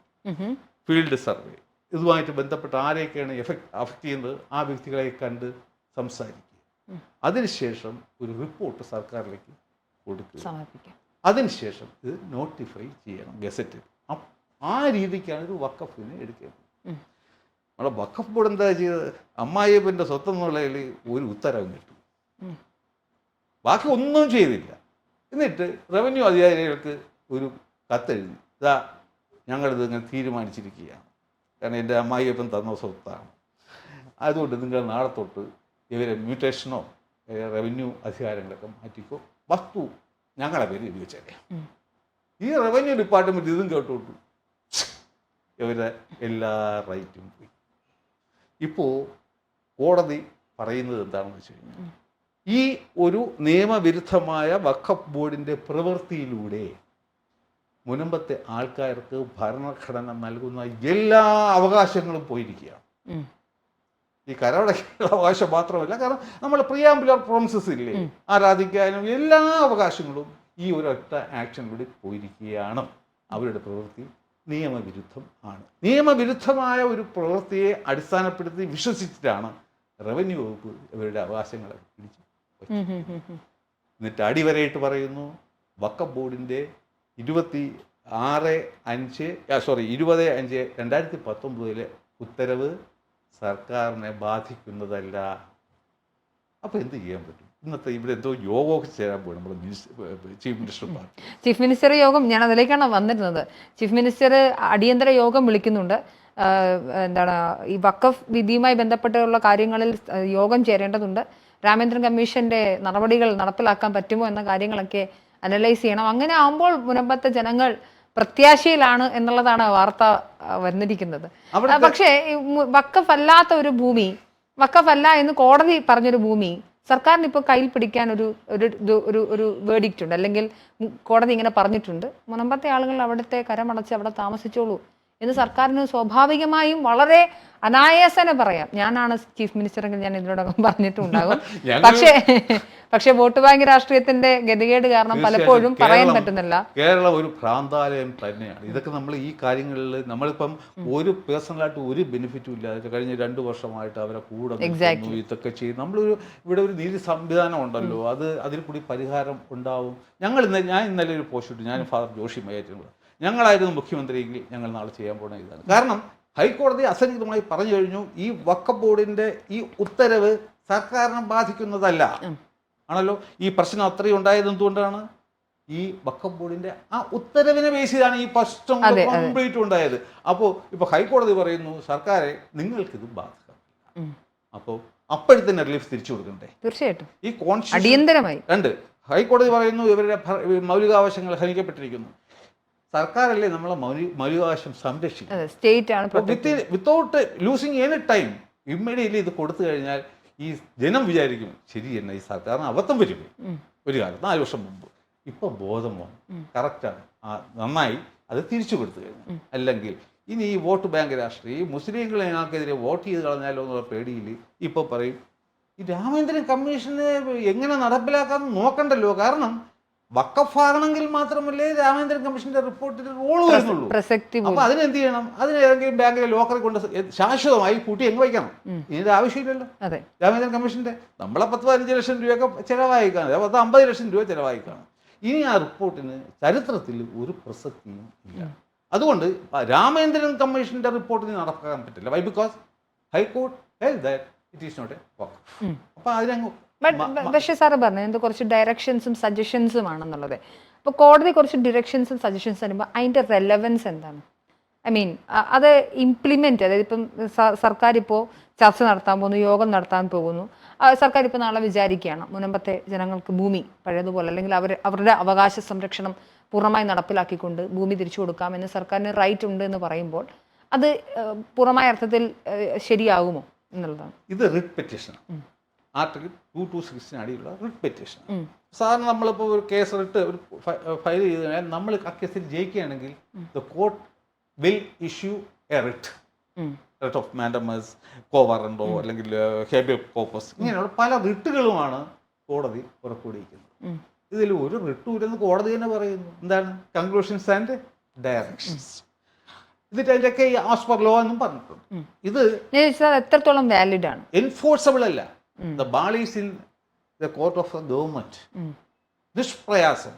ഫീൽഡ് സർവേ, ഇതുമായിട്ട് ബന്ധപ്പെട്ട ആരെയൊക്കെയാണ് അഫക്റ്റ് ചെയ്യുന്നത് ആ വ്യക്തികളെ കണ്ട് സംസാരിക്കുക. അതിനുശേഷം ഒരു റിപ്പോർട്ട് സർക്കാരിലേക്ക് കൊടുക്കുക. അതിനുശേഷം ഇത് നോട്ടിഫൈ ചെയ്യണം ഗസറ്റിൽ. ആ രീതിക്കാണ് ഒരു വഖഫിനെ എടുക്കേണ്ടത്. നമ്മുടെ വഖഫ് ബോർഡ് എന്താ ചെയ്തത്? അമ്മായിയപ്പൻ്റെ സ്വത്തെന്നുള്ളതിൽ ഒരു ഉത്തരവും കിട്ടും, ബാക്കി ഒന്നും ചെയ്തില്ല. എന്നിട്ട് റവന്യൂ അധികാരികൾക്ക് ഒരു കത്തെഴുതി, ഇതാ ഞങ്ങളിത് ഇങ്ങനെ തീരുമാനിച്ചിരിക്കുകയാണ്, കാരണം എൻ്റെ അമ്മായിയപ്പൻ തന്ന സ്വത്താണ്, അതുകൊണ്ട് നിങ്ങൾ നാളെ തൊട്ട് ഇവരെ മ്യൂട്ടേഷനോ റവന്യൂ അധികാരങ്ങളൊക്കെ മാറ്റിക്കോ, വസ്തു ഞങ്ങളെ പേര് എഴുതി വെച്ചേക്കാം. ഈ റവന്യൂ ഡിപ്പാർട്ട്മെൻറ്റ് ഇതും കേട്ടോട്ടു ഇവരുടെ എല്ലാ റൈറ്റും പോയി. ഇപ്പോൾ കോടതി പറയുന്നത് എന്താണെന്ന് വെച്ച് കഴിഞ്ഞാൽ ഈ ഒരു നിയമവിരുദ്ധമായ വഖഫ് ബോർഡിൻ്റെ പ്രവൃത്തിയിലൂടെ മുൻപത്തെ ആൾക്കാർക്ക് ഭരണഘടന നൽകുന്ന എല്ലാ അവകാശങ്ങളും പോയിരിക്കുകയാണ്. ഈ കരമടയ്ക്കാനുള്ള അവകാശം മാത്രമല്ല, കാരണം നമ്മൾ പ്രിയാമ്പുലർ പ്രോമിസസ് ഇല്ലേ, ആരാധിക്കാനും എല്ലാ അവകാശങ്ങളും ഈ ഒരൊറ്റ ആക്ഷനിലൂടെ പോയിരിക്കുകയാണ്. അവരുടെ പ്രവൃത്തി നിയമവിരുദ്ധം ആണ്. നിയമവിരുദ്ധമായ ഒരു പ്രവൃത്തിയെ അടിസ്ഥാനപ്പെടുത്തി വിശ്വസിച്ചിട്ടാണ് റവന്യൂ വകുപ്പ് ഇവരുടെ അവകാശങ്ങളെ പിടിച്ചു. എന്നിട്ട് അടിവരയിട്ട് പറയുന്നു വഖഫ് ബോർഡിൻ്റെ 20/5/2019 ഉത്തരവ് സർക്കാരിനെ ബാധിക്കുന്നതല്ല. അപ്പോൾ എന്ത് ചെയ്യാൻ പറ്റും? ഇന്നത്തെ ഇവിടെ എന്തോ യോഗമൊക്കെ ചേരാൻ പോയി നമ്മുടെ chief minister party. Chief minister യോഗം, ഞാൻ അതിലേക്കാണ് വന്നിരുന്നത്. ചീഫ് മിനിസ്റ്റർ അടിയന്തര യോഗം വിളിക്കുന്നുണ്ട്. ഈ വഖഫ് വിധിയുമായി ബന്ധപ്പെട്ടുള്ള കാര്യങ്ങളിൽ യോഗം ചേരേണ്ടതുണ്ട്. രാമേന്ദ്രൻ കമ്മീഷന്റെ നടപടികൾ നടപ്പിലാക്കാൻ പറ്റുമോ എന്ന കാര്യങ്ങളൊക്കെ അനലൈസ് ചെയ്യണം. അങ്ങനെ ആകുമ്പോൾ മുൻപത്തെ ജനങ്ങൾ പ്രത്യാശയിലാണ് എന്നുള്ളതാണ് വാർത്ത വന്നിരിക്കുന്നത്. പക്ഷേ വഖഫ് അല്ലാത്ത ഒരു ഭൂമി, വഖഫ് അല്ല എന്ന് കോടതി പറഞ്ഞൊരു ഭൂമി സർക്കാരിന് ഇപ്പോൾ കയ്യിൽ പിടിക്കാൻ ഒരു വേർഡിക്റ്റ് ഉണ്ട്, അല്ലെങ്കിൽ കോടതി ഇങ്ങനെ പറഞ്ഞിട്ടുണ്ട്, മുൻപത്തെ ആളുകൾ അവിടുത്തെ കരമടച്ച് അവിടെ താമസിച്ചോളൂ എന്ന് സർക്കാരിന് സ്വാഭാവികമായും വളരെ അനായാസന പറയാം. ഞാനാണ് ചീഫ് മിനിസ്റ്ററെങ്കിൽ ഞാൻ ഇതിനോടൊപ്പം പറഞ്ഞിട്ടുണ്ടാകും. പക്ഷേ വോട്ട് ബാങ്ക് രാഷ്ട്രീയത്തിന്റെ ഗതികേട് കാരണം പലപ്പോഴും പറയാൻ പറ്റുന്നില്ല. കേരളം ഒരു ഭ്രാന്താലയം തന്നെയാണ്. ഇതൊക്കെ നമ്മൾ ഈ കാര്യങ്ങളിൽ നമ്മളിപ്പം ഒരു പേഴ്സണലായിട്ട് ഒരു ബെനിഫിറ്റും ഇല്ലാതെ കഴിഞ്ഞ 2 വർഷമായിട്ട് അവരെ കൂടെ ഇതൊക്കെ ചെയ്യും. ഇവിടെ ഒരു നീതി സംവിധാനം ഉണ്ടല്ലോ, അതിൽ കൂടി പരിഹാരം ഉണ്ടാവും. ഞാൻ ഇന്നലെ ഒരു പോസ്റ്റ് ഇട്ടു, ഞാൻ ഫാദർ ജോഷി മയ്യാറ്റിനുള്ള, ഞങ്ങളായിരുന്നു മുഖ്യമന്ത്രിയെങ്കിൽ ഞങ്ങൾ നാളെ ചെയ്യാൻ പോകുന്ന ഇതാണ്. കാരണം ഹൈക്കോടതി അസന്നിഗ്ധമായി പറഞ്ഞു കഴിഞ്ഞു, ഈ വഖഫ് ബോർഡിന്റെ ഈ ഉത്തരവ് സർക്കാരിനെ ബാധിക്കുന്നതല്ല ആണല്ലോ. ഈ പ്രശ്നം അത്രയും ഉണ്ടായത് എന്തുകൊണ്ടാണ്? ഈ വഖഫ് ബോർഡിന്റെ ആ ഉത്തരവിനെ ബേസ് ചെയ്താണ് ഈ പ്രശ്നം കംപ്ലീറ്റ് ഉണ്ടായത്. അപ്പോൾ ഇപ്പോൾ ഹൈക്കോടതി പറയുന്നു സർക്കാരെ നിങ്ങൾക്കിത് ബാധകമില്ല. അപ്പോൾ അപ്പോഴത്തെ റിലീഫ് തിരിച്ചു കൊടുക്കണ്ടേ? തീർച്ചയായിട്ടും. ഈ കോൺസ്റ്റിറ്റ്യൂഷൻ 2 ഹൈക്കോടതി പറയുന്നു ഇവരുടെ മൗലികാവകാശങ്ങൾ ഹനിക്കപ്പെട്ടിരിക്കുന്നു. സർക്കാരല്ലേ നമ്മളെ മൗലികാവകാശം സംരക്ഷിക്കും. സ്റ്റേറ്റ് ആണ്. Without losing any time immediately ഇത് കൊടുത്തു കഴിഞ്ഞാൽ ഈ ജനം വിചാരിക്കും ശരി തന്നെ ഈ സർക്കാരിന് അബദ്ധം വരും. ഒരു കാലത്ത് 4 വർഷം മുമ്പ് ഇപ്പം ബോധം വന്നു, കറക്റ്റാണ്, നന്നായി അത് തിരിച്ചു കൊടുത്തു കഴിഞ്ഞു. അല്ലെങ്കിൽ ഇനി ഈ വോട്ട് ബാങ്ക് രാഷ്ട്രീയം, ഈ മുസ്ലിങ്ങളെ ഞങ്ങൾക്കെതിരെ വോട്ട് ചെയ്ത് കളഞ്ഞാലോ എന്നുള്ള പേടിയിൽ ഇപ്പോൾ പറയും ഈ രാമേന്ദ്രൻ കമ്മീഷനെ എങ്ങനെ നടപ്പിലാക്കാമെന്ന് നോക്കണ്ടല്ലോ. കാരണം വഖഫാകണമെങ്കിൽ മാത്രമല്ലേ രാമേന്ദ്രൻ കമ്മീഷന്റെ റിപ്പോർട്ടിൽ റോള് വരുന്നുള്ളൂ. അപ്പൊ അതിനെന്ത് ചെയ്യണം? അതിന് ഏതെങ്കിലും ബാങ്കിലെ ലോക്കറിൽ കൊണ്ട് ശാശ്വതമായി കൂട്ടി എങ്ങ് വയ്ക്കണം. ഇതിന്റെ ആവശ്യമില്ലല്ലോ. രാമേന്ദ്രൻ കമ്മീഷന്റെ നമ്മളെ 10-15 ലക്ഷം രൂപയൊക്കെ ചിലവായിക്കാണ്, 50 ലക്ഷം രൂപ ചിലവായിക്കാണ്. ഇനി ആ റിപ്പോർട്ടിന് ചരിത്രത്തിൽ ഒരു പ്രസക്തിയും ഇല്ല. അതുകൊണ്ട് രാമേന്ദ്രൻ കമ്മീഷന്റെ റിപ്പോർട്ടിന് നടക്കാൻ പറ്റില്ല. Why? Because high court held that it is not a വഖഫ്. അപ്പൊ അതിനങ്ങ് പക്ഷേ സാറ് പറഞ്ഞു എന്ത് കുറച്ച് ഡയറക്ഷൻസും സജഷൻസും ആണെന്നുള്ളത്. അപ്പോൾ കോടതി കുറച്ച് ഡയറക്ഷൻസും സജഷൻസ് തരുമ്പോൾ അതിൻ്റെ റെലവൻസ് എന്താണ്? ഐ മീൻ അത് ഇംപ്ലിമെൻറ്റ്, അതായത് ഇപ്പം സർക്കാർ ഇപ്പോൾ ചർച്ച നടത്താൻ പോകുന്നു, യോഗം നടത്താൻ പോകുന്നു, സർക്കാർ ഇപ്പോൾ നാളെ വിചാരിക്കുകയാണ് മുനമ്പത്തെ ജനങ്ങൾക്ക് ഭൂമി പഴയതുപോലെ അല്ലെങ്കിൽ അവരുടെ അവകാശ സംരക്ഷണം പൂർണ്ണമായി നടപ്പിലാക്കിക്കൊണ്ട് ഭൂമി തിരിച്ചു കൊടുക്കാമെന്ന് സർക്കാരിന് റൈറ്റ് ഉണ്ട് എന്ന് പറയുമ്പോൾ അത് പൂർണ്ണമായ അർത്ഥത്തിൽ ശരിയാകുമോ എന്നുള്ളതാണ്. ഇത് റിട്ട് പെറ്റീഷൻ, ആർട്ടിക്കിൾ 226 അടിയുള്ള റിട്ട് പെറ്റീഷൻ. സാധാരണ നമ്മളിപ്പോൾ ഒരു കേസ് റിട്ട് ഒരു ഫയൽ ചെയ്ത് കഴിഞ്ഞാൽ നമ്മൾ ആ കേസിൽ ജയിക്കുകയാണെങ്കിൽ the court will issue a writ, writ of mandamus, quo warranto അല്ലെങ്കിൽ ഹേബിയസ് കോർപ്പസ്, ഇങ്ങനെയുള്ള പല റിട്ടുകളുമാണ് കോടതി പുറപ്പെടുവിക്കുന്നത്. ഇതിൽ ഒരു റിട്ടും ഇല്ലെന്ന് കോടതി തന്നെ പറയുന്നു. എന്താണ്? Conclusions and directions. എന്നിട്ട് അതിൻ്റെയൊക്കെ ആസ് പെർ ലോ എന്നും പറഞ്ഞിട്ടുണ്ട്. ഇത് എത്രത്തോളം വാലിഡ് ആണ്? എൻഫോഴ്സബിൾ അല്ല. The ball is in the court of the government. നിഷ്പ്രയാസം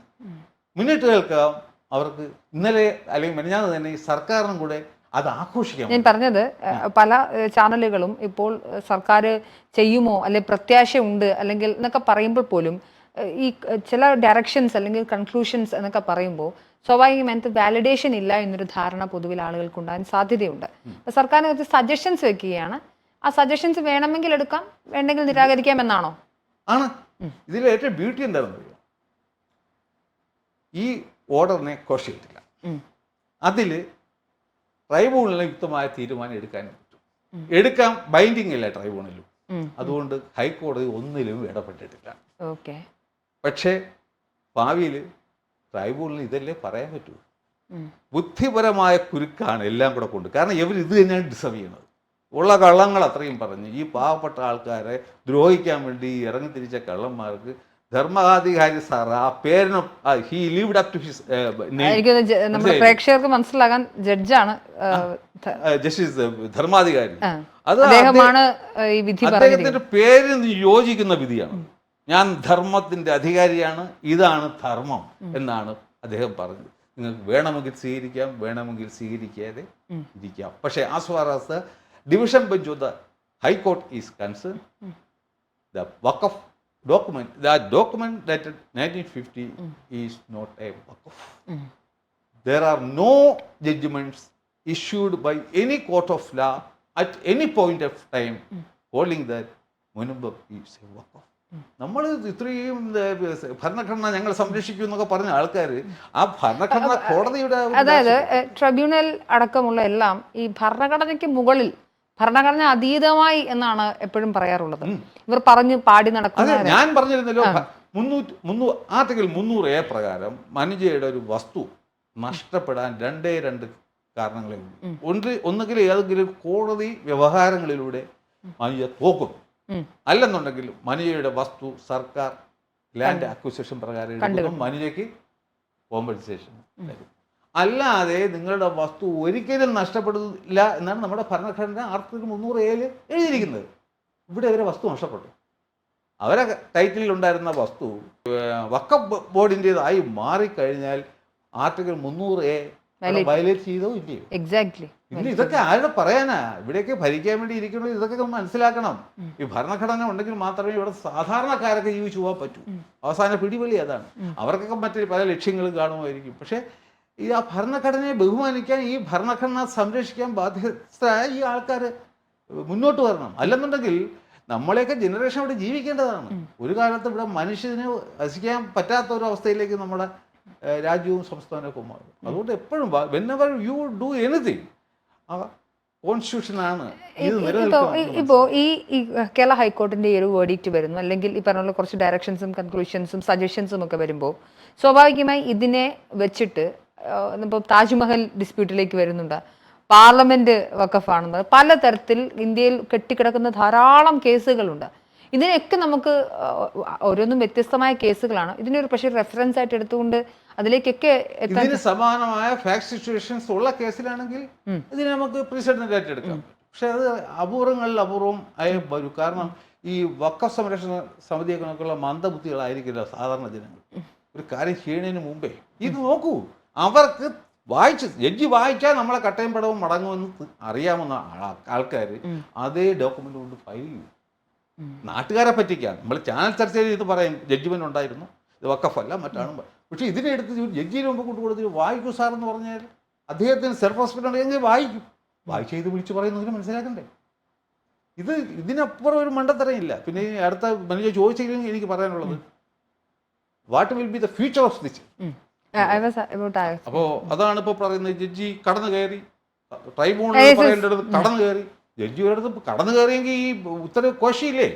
മുന്നിട്ട് കേൾക്കാം. അവർക്ക് ഇന്നലെ അല്ലെങ്കിൽ മെനഞ്ഞാന്ന് തന്നെ ഈ സർക്കാരിനും കൂടെ അത് ആഘോഷിക്കാം. ഞാൻ പറഞ്ഞത് പല ചാനലുകളും ഇപ്പോൾ സർക്കാർ ചെയ്യുമോ അല്ലെ പ്രത്യാശയുണ്ട് അല്ലെങ്കിൽ എന്നൊക്കെ പറയുമ്പോൾ പോലും ഈ ചില ഡയറക്ഷൻസ് അല്ലെങ്കിൽ കൺക്ലൂഷൻസ് എന്നൊക്കെ പറയുമ്പോൾ സ്വാഭാവികം അതിനകത്ത് വാലിഡേഷൻ ഇല്ല എന്നൊരു ധാരണ പൊതുവിൽ ആളുകൾക്ക് ഉണ്ടാകാൻ സാധ്യതയുണ്ട്. അപ്പോൾ സർക്കാരിന് കുറച്ച് സജഷൻസ് വെക്കുകയാണ്. ആ സജഷൻസ് വേണമെങ്കിൽ എടുക്കാം, വേണ്ടെങ്കിൽ നിരാകരിക്കാം എന്നാണോ? ആണ്. ഇതിൽ ഏറ്റവും ബ്യൂട്ടി എന്താണെന്ന് അറിയാം, ഈ ഓർഡറിനെ ക്വസ്റ്റ്യൻ ചെയ്തിട്ടില്ല. അതിൽ ട്രൈബ്യൂണലിന് യുക്തമായ തീരുമാനം എടുക്കാനും പറ്റും. എടുക്കാൻ ബൈൻഡിങ് ഇല്ല ട്രൈബ്യൂണലും. അതുകൊണ്ട് ഹൈക്കോടതി ഒന്നിലും ഇടപെട്ടിട്ടില്ല. പക്ഷേ ഭാവിയിൽ ട്രൈബ്യൂണലിന് ഇതല്ലേ പറയാൻ പറ്റൂ. ബുദ്ധിപരമായ കുരുക്കാണ് എല്ലാം കൂടെ കൊണ്ട്. കാരണം ഇവർ ഇത് തന്നെയാണ് ഡിസർവ് ചെയ്യുന്നത്. ഉള്ള കള്ളങ്ങൾ അത്രയും പറഞ്ഞ് ഈ പാവപ്പെട്ട ആൾക്കാരെ ദ്രോഹിക്കാൻ വേണ്ടി ഇറങ്ങിത്തിരിച്ച കള്ളന്മാർക്ക് ധർമ്മകാധികാരി സാർ ആ പേരിന് he lived up to his പ്രേക്ഷകർക്ക് മനസ്സിലാകാൻ ജഡ്ജാണ് ജസ്റ്റിസ് ധർമാധികാരി. അത് അദ്ദേഹത്തിന്റെ പേരിന് യോജിക്കുന്ന വിധിയാണ്. ഞാൻ ധർമ്മത്തിന്റെ അധികാരിയാണ്, ഇതാണ് ധർമ്മം എന്നാണ് അദ്ദേഹം പറഞ്ഞത്. നിങ്ങൾക്ക് വേണമെങ്കിൽ സ്വീകരിക്കാം, വേണമെങ്കിൽ സ്വീകരിക്കാതെ ഇരിക്കാം. പക്ഷേ as far as the division bench of the High Court is concerned, the Waqf document, that document dated 1950 is not a Waqf. There are no judgments issued by any court of law at any point of time holding that Munambam is a Waqf. നമ്മൾ ഇത്രയും ഭരണഘടന ഞങ്ങൾ സംരക്ഷിക്കും എന്നൊക്കെ പറഞ്ഞ ആൾക്കാർ ആ ഭരണഘടന കോടതിയുടെ, അതായത് ട്രിബ്യൂണൽ അടക്കമുള്ള എല്ലാം ഈ ഭരണഘടനയ്ക്ക് മുകളിൽ, ഭരണഘടന അതീതമായി എന്നാണ് എപ്പോഴും പറയാറുള്ളത്. ഇവർ പറഞ്ഞു പാടി നടക്കുന്നത്. ഞാൻ പറഞ്ഞിരുന്നല്ലോ, ആർട്ടിക്കിൾ 300A പ്രകാരം മനുജയുടെ ഒരു വസ്തു നഷ്ടപ്പെടാൻ രണ്ട് കാരണങ്ങളേ ഉള്ളൂ. ഒന്നുകിൽ ഏതെങ്കിലും കോടതി വ്യവഹാരങ്ങളിലൂടെ മനുജ തോക്കും, അല്ലെന്നുണ്ടെങ്കിൽ മനുജയുടെ വസ്തു സർക്കാർ ലാൻഡ് അക്വിസിഷൻ പ്രകാരം മനുജയ്ക്ക് കോമ്പൻസേഷൻ തരും. അല്ലാതെ നിങ്ങളുടെ വസ്തു ഒരിക്കലും നഷ്ടപ്പെടില്ല എന്നാണ് നമ്മുടെ ഭരണഘടന ആർട്ടിക്കിൾ 300A എഴുതിയിരിക്കുന്നത്. ഇവിടെ അവരെ വസ്തു നഷ്ടപ്പെട്ടു. അവരെ ടൈറ്റിലിൽ ഉണ്ടായിരുന്ന വസ്തു വഖഫ് ബോർഡിൻ്റെതായി മാറിക്കഴിഞ്ഞാൽ ആർട്ടിക്കിൾ 300A വയലേറ്റ് ചെയ്തോ ഇല്ലയോ? എക്സാക്ട്ലി. ഇല്ല, ഇതൊക്കെ ആരുടെ പറയാനാ? ഇവിടെയൊക്കെ ഭരിക്കാൻ വേണ്ടി ഇരിക്കണോ? ഇതൊക്കെ മനസ്സിലാക്കണം. ഈ ഭരണഘടന ഉണ്ടെങ്കിൽ മാത്രമേ ഇവിടെ സാധാരണക്കാരൊക്കെ ജീവിച്ചു പോകാൻ പറ്റൂ. അവസാന പിടിവലി അതാണ്. അവർക്കൊക്കെ മറ്റു പല ലക്ഷ്യങ്ങളും കാണുമായിരിക്കും. പക്ഷേ ഈ ആ ഭരണഘടനയെ ബഹുമാനിക്കാൻ, ഈ ഭരണഘടന സംരക്ഷിക്കാൻ ബാധ്യസ്ഥരായ ഈ ആൾക്കാർ മുന്നോട്ട് വരണം. അല്ലെന്നുണ്ടെങ്കിൽ നമ്മളെയൊക്കെ ജനറേഷൻ ഇവിടെ ജീവിക്കേണ്ടതാണ്. ഒരു കാലത്ത് ഇവിടെ മനുഷ്യന് വസിക്കാൻ പറ്റാത്ത ഒരു അവസ്ഥയിലേക്ക് നമ്മുടെ രാജ്യവും സംസ്ഥാനമൊക്കെ മാറും. അതുകൊണ്ട് എപ്പോഴും വെനെവർ യു ഡു എനിത്തിങ് കോൺസ്റ്റിറ്റ്യൂഷനാണ് ഇത് നിലനിൽക്കുന്നത്. ഇപ്പോ ഈ കേരള ഹൈക്കോടതിന്റെ ഈ ഒരു വേർഡിക്റ്റ് വരുന്നു, അല്ലെങ്കിൽ ഈ പറഞ്ഞ കുറച്ച് ഡയറക്ഷൻസും കൺക്ലൂഷൻസും സജഷൻസും ഒക്കെ വരുമ്പോൾ സ്വാഭാവികമായി ഇതിനെ വെച്ചിട്ട് ഇപ്പോൾ താജ്മഹൽ ഡിസ്പ്യൂട്ടിലേക്ക് വരുന്നുണ്ട്, പാർലമെന്റ് വഖഫാണെന്ന്, പലതരത്തിൽ ഇന്ത്യയിൽ കെട്ടിക്കിടക്കുന്ന ധാരാളം കേസുകളുണ്ട്. ഇതിനെയൊക്കെ നമുക്ക് ഓരോന്നും വ്യത്യസ്തമായ കേസുകളാണ്. ഇതിനൊരു പക്ഷേ റെഫറൻസ് ആയിട്ട് എടുത്തുകൊണ്ട് അതിലേക്കൊക്കെ ഇതിന് സമാനമായ ഫാക്ട് സിറ്റുവേഷൻസ് ഉള്ള കേസിലാണെങ്കിൽ ഇതിനെ നമുക്ക് പ്രീസിഡന്റ് ആയിട്ട് എടുക്കാം. പക്ഷെ അത് അപൂർവങ്ങളിൽ അപൂർവം ആയി വരും. കാരണം ഈ വഖഫ് സംരക്ഷണ സമിതിയൊക്കെ നോക്കുള്ള മന്ദബുദ്ധികളായിരിക്കില്ല സാധാരണ ജനങ്ങൾ. ഒരു കാര്യം ചെയ്യുന്നതിന് മുമ്പേ ഇത് നോക്കൂ, അവർക്ക് ജഡ്ജി വായിച്ചാൽ നമ്മളെ കട്ടയും പടവും മടങ്ങുമെന്ന് അറിയാവുന്ന ആൾക്കാർ അതേ ഡോക്യുമെന്റ് കൊണ്ട് ഫയൽ ചെയ്യും. നാട്ടുകാരെ പറ്റിക്കാൻ നമ്മൾ ചാനൽ ചർച്ചയിൽ ഇത് പറയും, ജഡ്ജിമെന്റ് ഉണ്ടായിരുന്നു, ഇത് വഖഫല്ല മറ്റാണ്. പക്ഷെ ഇതിനെ എടുത്ത് ജഡ്ജിന് മുമ്പ് കൊണ്ടുകൊടുത്ത് വായിക്കൂ സാർ എന്ന് പറഞ്ഞാൽ അദ്ദേഹത്തിന് സെൽഫ് റെസ്പെക്ട് ഉണ്ടെങ്കിൽ വായിക്കും. വായിച്ച് ഇത് വിളിച്ച് പറയുന്നതിന് മനസ്സിലാക്കണ്ടേ? ഇതിനപ്പുറം ഒരു മണ്ടത്തരമില്ല. പിന്നെ അടുത്ത മനുഷ്യ ചോദിച്ചെങ്കിലും എനിക്ക് പറയാനുള്ളത്, what will be the future of this? അപ്പോൾ അതാണ് ഇപ്പോൾ പറയുന്നത്. ജഡ്ജി കടന്നു കയറി, ട്രൈബ്യൂണൽ പറയേണ്ടത് കടന്നു കയറി, ജഡ്ജി ഒരിടത്ത് കടന്നു കയറിയെങ്കിൽ ഈ ഉത്തരവ് കോശിയില്ലേ?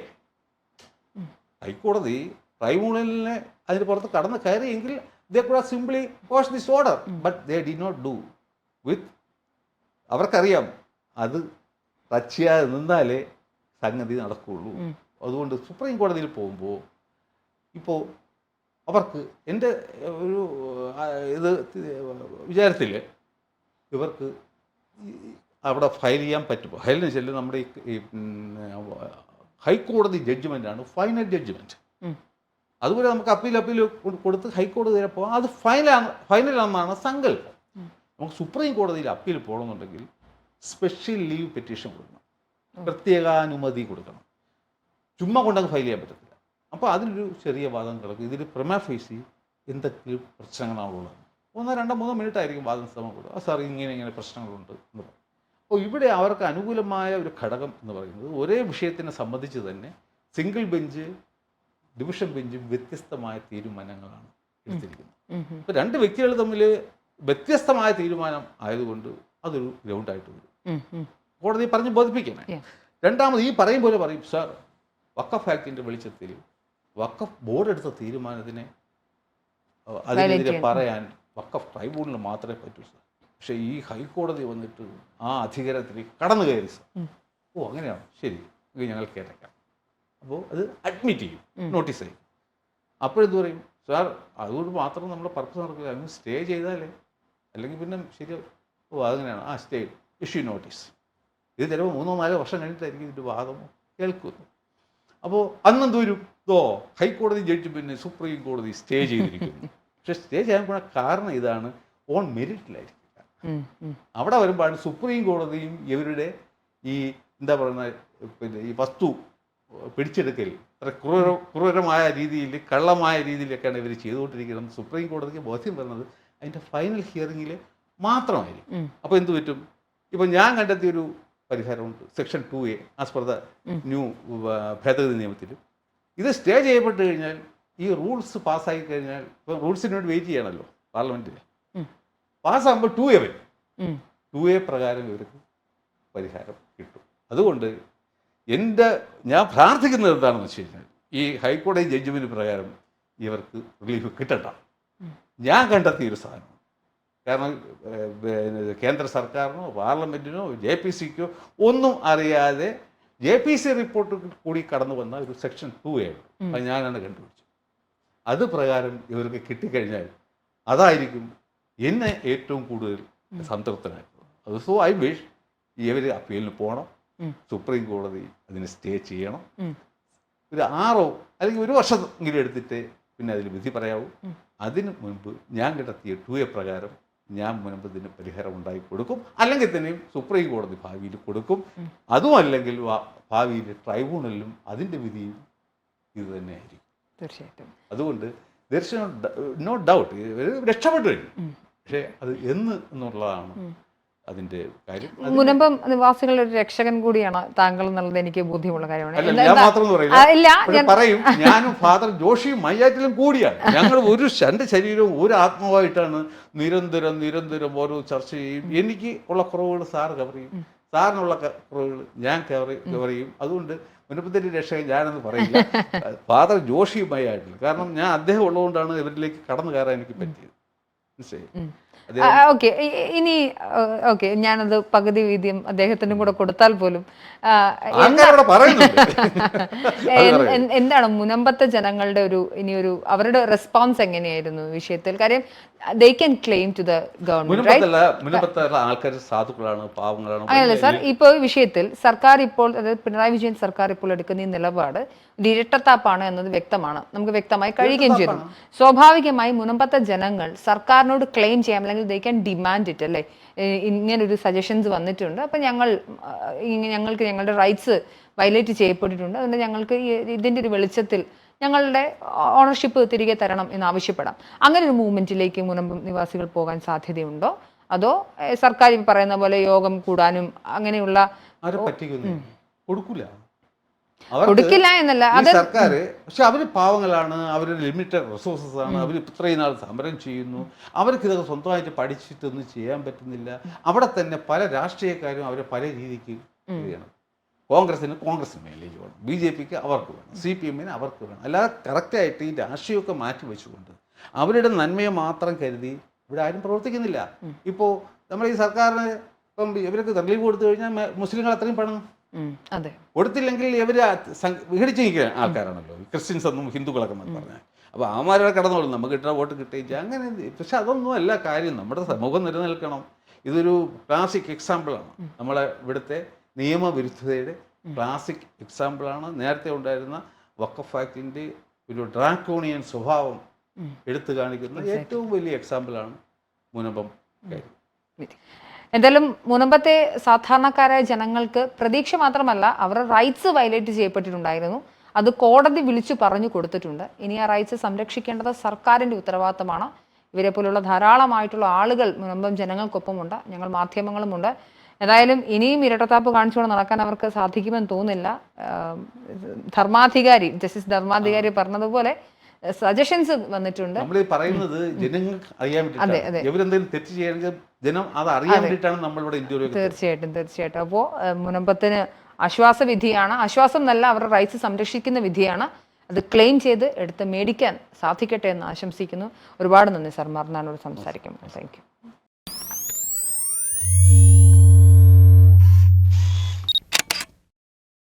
ഹൈക്കോടതി ട്രൈബ്യൂണലിനെ അതിന് പുറത്ത് കടന്നു കയറിയെങ്കിൽ they could have simply quashed this order, but they did not do with. അവർക്കറിയാം അത് ടച്ച് ചെയ്യാതെ നിന്നാലേ സംഗതി നടക്കുകയുള്ളൂ. അതുകൊണ്ട് സുപ്രീം കോടതിയിൽ പോകുമ്പോൾ ഇപ്പോൾ അവർക്ക് എൻ്റെ ഒരു ഇത് വിചാരത്തിൽ ഇവർക്ക് അവിടെ ഫയൽ ചെയ്യാൻ പറ്റുമോ? ഫയലിന് ചെല്ലും നമ്മുടെ ഈ ഹൈക്കോടതി ജഡ്ജ്മെൻ്റാണ് ഫൈനൽ ജഡ്ജ്മെൻറ്റ്. അതുപോലെ നമുക്ക് അപ്പീൽ കൊടുത്ത് ഹൈക്കോടതി വരെ പോകാം, അത് ഫൈനലാണെന്നാണ് സങ്കല്പം. നമുക്ക് സുപ്രീം കോടതിയിൽ അപ്പീൽ പോകണമെന്നുണ്ടെങ്കിൽ സ്പെഷ്യൽ ലീവ് പെറ്റീഷൻ കൊടുക്കണം, പ്രത്യേകാനുമതി കൊടുക്കണം. ചുമ്മാ കൊണ്ടങ്ങ് ഫയൽ ചെയ്യാൻ പറ്റത്തില്ല. അപ്പോൾ അതിനൊരു ചെറിയ വാദം കിടക്കും. ഇതിൽ പ്രമാ ഫേസി എന്തെങ്കിലും പ്രശ്നങ്ങളാണുള്ളത്. 1-2-3 മിനിറ്റ് ആയിരിക്കും വാദം സമയം കൊടുക്കുക. സാർ ഇങ്ങനെ പ്രശ്നങ്ങളുണ്ട് എന്ന് പറയും. അപ്പോൾ ഇവിടെ അവർക്ക് അനുകൂലമായ ഒരു ഘടകം എന്ന് പറയുന്നത് ഒരേ വിഷയത്തിനെ സംബന്ധിച്ച് തന്നെ സിംഗിൾ ബെഞ്ച്, ഡിവിഷൻ ബെഞ്ചും വ്യത്യസ്തമായ തീരുമാനങ്ങളാണ് എടുത്തിരിക്കുന്നത്. ഇപ്പോൾ രണ്ട് വ്യക്തികൾ തമ്മിൽ വ്യത്യസ്തമായ തീരുമാനം ആയതുകൊണ്ട് അതൊരു ഗ്രൗണ്ടായിട്ട് വരും. കോടതി പറഞ്ഞ് ബോധിപ്പിക്കണേ. രണ്ടാമത് ഈ പറയും പോലെ പറയും, സാർ വഖഫ് ആക്ടിൻ്റെ വെളിച്ചത്തിൽ വഖഫ് ബോർഡ് എടുത്ത തീരുമാനത്തിനെ അതിനെതിരെ പറയാൻ വഖഫ് ട്രൈബ്യൂണലിന് മാത്രമേ പറ്റൂ സാർ. പക്ഷേ ഈ ഹൈക്കോടതി വന്നിട്ട് ആ അധികാരത്തിലേക്ക് കടന്നു കയറി സാർ. ഓ അങ്ങനെയാണോ, ശരി, ഞങ്ങൾ കേട്ടേക്കാം. അപ്പോൾ അത് അഡ്മിറ്റ് ചെയ്യും, നോട്ടീസ് ചെയ്യും. അപ്പോഴെന്ത് പറയും, സാർ അതുകൊണ്ട് മാത്രം നമ്മുടെ പർപ്പസ് നടക്കില്ല, അങ്ങ് സ്റ്റേ ചെയ്താലേ, അല്ലെങ്കിൽ പിന്നെ ശരിയാവും. ഓ അതങ്ങനെയാണ്, ആ സ്റ്റേ ഇഷ്യൂ നോട്ടീസ്. ഇത് ചിലപ്പോൾ 3-4 വർഷം കഴിഞ്ഞിട്ടായിരിക്കും ഇതിൻ്റെ വാദമോ കേൾക്കുന്നത്. അപ്പോൾ അന്നെന്ത് വരും, ഹൈക്കോടതി ജഡ്ജ്മെൻറ്റിനെ സുപ്രീം കോടതി സ്റ്റേ ചെയ്തിരിക്കുന്നു. പക്ഷെ സ്റ്റേ ചെയ്യാൻ പോണ കാരണം ഇതാണ്, ഓൺ മെറിറ്റിലായിരിക്കില്ല. അവിടെ വരുമ്പോഴാണ് സുപ്രീം കോടതിയും ഇവരുടെ ഈ എന്താ പറയുന്ന പിന്നെ ഈ വസ്തു പിടിച്ചെടുക്കൽ അത്ര ക്രൂരമായ രീതിയിൽ, കള്ളമായ രീതിയിലൊക്കെയാണ് ഇവർ ചെയ്തുകൊണ്ടിരിക്കുന്നത്. സുപ്രീം കോടതിക്ക് ബോധ്യം വരുന്നത് അതിൻ്റെ ഫൈനൽ ഹിയറിങ്ങിൽ മാത്രമായിരിക്കും. അപ്പോൾ എന്ത് പറ്റും, ഇപ്പം ഞാൻ കണ്ടെത്തിയൊരു പരിഹാരമുണ്ട്. Section 2A as per the new ഭേദഗതി നിയമത്തിൽ ഇത് സ്റ്റേ ചെയ്യപ്പെട്ട് കഴിഞ്ഞാൽ, ഈ റൂൾസ് പാസ്സായി കഴിഞ്ഞാൽ, ഇപ്പം റൂൾസിന് വേണ്ടി വെയിറ്റ് ചെയ്യണമല്ലോ പാർലമെൻറ്റിൽ, പാസ്സാകുമ്പോൾ 2A വരും. 2A പ്രകാരം ഇവർക്ക് പരിഹാരം കിട്ടും. അതുകൊണ്ട് ഞാൻ പ്രാർത്ഥിക്കുന്നത് എന്താണെന്ന് വെച്ച് കഴിഞ്ഞാൽ, ഈ ഹൈക്കോടതി ജഡ്ജ്മെൻറ്റ് പ്രകാരം ഇവർക്ക് റിലീഫ് കിട്ടണ്ട. ഞാൻ കണ്ടെത്തിയൊരു സാധനം, കാരണം കേന്ദ്ര സർക്കാരിനോ പാർലമെൻറ്റിനോ JPCക്കോ ഒന്നും അറിയാതെ JPC റിപ്പോർട്ട് കൂടി കടന്നു വന്ന ഒരു സെക്ഷൻ 2A ഉണ്ട്. അത് ഞാനാണ് കണ്ടുപിടിച്ചത്. അത് പ്രകാരം ഇവർക്ക് കിട്ടിക്കഴിഞ്ഞാൽ അതായിരിക്കും എന്നെ ഏറ്റവും കൂടുതൽ സംതൃപ്തനായിട്ടുള്ളത്. അത് സോ ഐ വിഷ് ഇവർ അപ്പീലിന് പോകണം, സുപ്രീം കോടതി അതിന് സ്റ്റേ ചെയ്യണം. ഒരു 6 അല്ലെങ്കിൽ 1 വർഷമെങ്കിലും എടുത്തിട്ട് പിന്നെ അതിൽ വിധി പറയാവൂ. അതിന് മുൻപ് ഞാൻ കണ്ടെത്തിയ 2A പ്രകാരം ഞാൻ മുൻപ് ഇതിന് പരിഹാരം ഉണ്ടാക്കി കൊടുക്കും. അല്ലെങ്കിൽ തന്നെയും സുപ്രീം കോടതി ഭാവിയിൽ കൊടുക്കും. അതുമല്ലെങ്കിൽ ഭാവിയിൽ ട്രൈബ്യൂണലിലും അതിൻ്റെ വിധിയും ഇത് തന്നെയായിരിക്കും. തീർച്ചയായിട്ടും. അതുകൊണ്ട് നോ ഡൗട്ട് രക്ഷപ്പെട്ടു കഴിഞ്ഞു. പക്ഷേ അത് എന്നുള്ളതാണ് അതിന്റെ കാര്യം. മുനമ്പം നിവാസികളുടെ ഒരു രക്ഷകൻ കൂടിയാണ് താങ്കൾ എന്നുള്ളത് എനിക്ക് ബോധ്യമുള്ള കാര്യമാണ്. അല്ല, ഞാൻ മാത്രം എന്ന് ഇല്ല, പറയില്ല, പറയും. ഞാനും ഫാദർ ജോഷിയും മയ്യാറ്റിലും കൂടിയാണ്. ഞങ്ങൾ എൻ്റെ ശരീരവും ഒരു ആത്മാവായിട്ടാണ് നിരന്തരം ഓരോ ചർച്ച ചെയ്യും. എനിക്ക് ഉള്ള കുറവുകൾ സാർ കവർ ചെയ്യും, സാറിനുള്ള കുറവുകൾ ഞാൻ കവർ ചെയ്യും. അതുകൊണ്ട് മുനമ്പത്തിന്റെ രക്ഷകൻ ഞാനെന്ന് പറയില്ല, ഫാദർ ജോഷിയുമായിട്ടില്ല. കാരണം ഞാൻ അദ്ദേഹം ഉള്ളതുകൊണ്ടാണ് ഇവരിലേക്ക് കടന്നു കയറാൻ എനിക്ക് പറ്റിയത്. മനസ്സിലായി? ഓക്കെ, ഇനി ഓക്കെ, ഞാനത് പകുതി വീതിയും അദ്ദേഹത്തിനും കൂടെ കൊടുത്താൽ പോലും എന്താണ് മുനമ്പത്തെ ജനങ്ങളുടെ ഇനിയൊരു അവരുടെ റെസ്പോൺസ് എങ്ങനെയായിരുന്നു വിഷയത്തിൽ? കാര്യം they can claim to the government, right? മുനമ്പത്തുള്ള ആൾക്കാർ സാധുക്കളാണ്, പാവങ്ങളാണ്. അങ്ങനെയല്ല സാർ, ഇപ്പോൾ ഈ വിഷയത്തിൽ സർക്കാർ ഇപ്പോൾ, അതായത് പിണറായി വിജയൻ സർക്കാർ ഇപ്പോൾ എടുക്കുന്ന ഈ നിലപാട് ഒരു ഇരട്ടത്താപ്പാണ് എന്നത് വ്യക്തമാണ്, നമുക്ക് വ്യക്തമായി കഴിയുകയും ചെയ്തു. സ്വാഭാവികമായി മുനമ്പത്തെ ജനങ്ങൾ സർക്കാരിനോട് ക്ലെയിം ചെയ്യാം, അല്ലെങ്കിൽ they can demand it, അല്ലേ? ഇങ്ങനൊരു സജഷൻസ് വന്നിട്ടുണ്ട്, അപ്പം ഞങ്ങൾക്ക് ഞങ്ങളുടെ റൈറ്റ്സ് വയലേറ്റ് ചെയ്യപ്പെട്ടിട്ടുണ്ട്, അതുകൊണ്ട് ഞങ്ങൾക്ക് ഇതിൻ്റെ ഒരു വെളിച്ചത്തിൽ ഞങ്ങളുടെ ഓണർഷിപ്പ് തിരികെ തരണം എന്ന് ആവശ്യപ്പെടാം. അങ്ങനെ ഒരു മൂവ്മെന്റിലേക്ക് മുനമ്പം നിവാസികൾ പോകാൻ സാധ്യതയുണ്ടോ? അതോ സർക്കാർ പറയുന്ന പോലെ യോഗം കൂടാനും അങ്ങനെയുള്ള കൊടുക്കില്ല എന്നല്ല, അത് സർക്കാർ, പക്ഷെ അവര് പാവങ്ങളാണ്, അവര് ലിമിറ്റഡ് റിസോഴ്സസ് ആണ്, അവർ ഇത്രയും നാൾ സമരം ചെയ്യുന്നു, അവർക്ക് ഇതൊക്കെ സ്വന്തമായിട്ട് പഠിച്ചിട്ടൊന്നും ചെയ്യാൻ പറ്റുന്നില്ല. അവിടെ തന്നെ പല രാഷ്ട്രീയക്കാരും അവരെ പല രീതിക്ക് ചെയ്യണം. കോൺഗ്രസിന് മൈലേജ് വേണം, BJPക്ക് അവർക്ക് വേണം, CPMന് അവർക്ക് വേണം. അല്ലാതെ കറക്റ്റായിട്ട് ഈ രാഷ്ട്രീയമൊക്കെ മാറ്റി വെച്ചുകൊണ്ട് അവരുടെ നന്മയെ മാത്രം കരുതി ഇവിടെ ആരും പ്രവർത്തിക്കുന്നില്ല. ഇപ്പോൾ നമ്മൾ ഈ സർക്കാരിന് ഇപ്പം ഇവർക്ക് റിലീവ് കൊടുത്തു കഴിഞ്ഞാൽ മുസ്ലിങ്ങൾ അത്രയും പണം കൊടുത്തില്ലെങ്കിൽ ഇവർ വിഘടിച്ച് നിൽക്കുന്ന ആൾക്കാരാണല്ലോ ക്രിസ്ത്യൻസ് എന്നും ഹിന്ദുക്കളൊക്കെ എന്ന് പറഞ്ഞാൽ. അപ്പോൾ അവന്മാരുടെ കടന്നോളും, നമുക്ക് കിട്ടുന്ന വോട്ട് കിട്ടുകയും അങ്ങനെ. പക്ഷെ അതൊന്നും അല്ല കാര്യം. നമ്മുടെ സമൂഹം നിലനിൽക്കണം. ഇതൊരു ക്ലാസിക് എക്സാമ്പിളാണ്, നമ്മളെ ഇവിടുത്തെ നിയമവിരുദ്ധതയുടെ ക്ലാസിക് എക്സാമ്പിളാണ്. നേരത്തെ ഉണ്ടായിരുന്ന വഖഫ് ആക്ടിൻ്റെ ഒരു ഡ്രാക്കോണിയൻ സ്വഭാവം എടുത്തു കാണിക്കുന്ന ഏറ്റവും വലിയ എക്സാമ്പിളാണ് മുനമ്പം കാര്യം. എന്തായാലും മുനമ്പത്തെ സാധാരണക്കാരായ ജനങ്ങൾക്ക് പ്രതീക്ഷ മാത്രമല്ല, അവരുടെ റൈറ്റ്സ് വയലേറ്റ് ചെയ്യപ്പെട്ടിട്ടുണ്ടായിരുന്നു. അത് കോടതി വിളിച്ചു പറഞ്ഞു കൊടുത്തിട്ടുണ്ട്. ഇനി ആ റൈറ്റ്സ് സംരക്ഷിക്കേണ്ടത് സർക്കാരിൻ്റെ ഉത്തരവാദിത്തമാണ്. ഇവരെ പോലുള്ള ധാരാളമായിട്ടുള്ള ആളുകൾ മുനമ്പം ജനങ്ങൾക്കൊപ്പമുണ്ട്, ഞങ്ങൾ മാധ്യമങ്ങളുമുണ്ട്. ഏതായാലും ഇനിയും ഇരട്ടത്താപ്പ് കാണിച്ചുകൊണ്ട് നടക്കാൻ അവർക്ക് സാധിക്കുമെന്ന് തോന്നുന്നില്ല. ജസ്റ്റിസ് ധർമാധികാരി പറഞ്ഞതുപോലെ സജഷൻസ് വന്നിട്ടുണ്ട്. നമ്മൾ പറയുന്നത് ജനങ്ങൾക്ക് അറിയാൻ വേണ്ടിയിട്ടാണ്. ഇവരെന്തെങ്കിലും തെറ്റ് ചെയ്യണമെങ്കിൽ ജനം അത് അറിയാൻ വേണ്ടിയിട്ടാണ് നമ്മളിവിടെ ഇന്ത്യയിൽ. തീർച്ചയായിട്ടും. അപ്പോൾ മുനമ്പത്തിന് ആശ്വാസവിധിയാണ്, ആശ്വാസം എന്നല്ല, അവരുടെ റൈറ്റ്സ് സംരക്ഷിക്കുന്ന വിധിയാണ്. അത് ക്ലെയിം ചെയ്ത് എടുത്ത് മേടിക്കാൻ സാധിക്കട്ടെ എന്ന് ആശംസിക്കുന്നു. ഒരുപാട് നന്ദി സാർ, മറുനാടോട് സംസാരിക്കും. Thank you.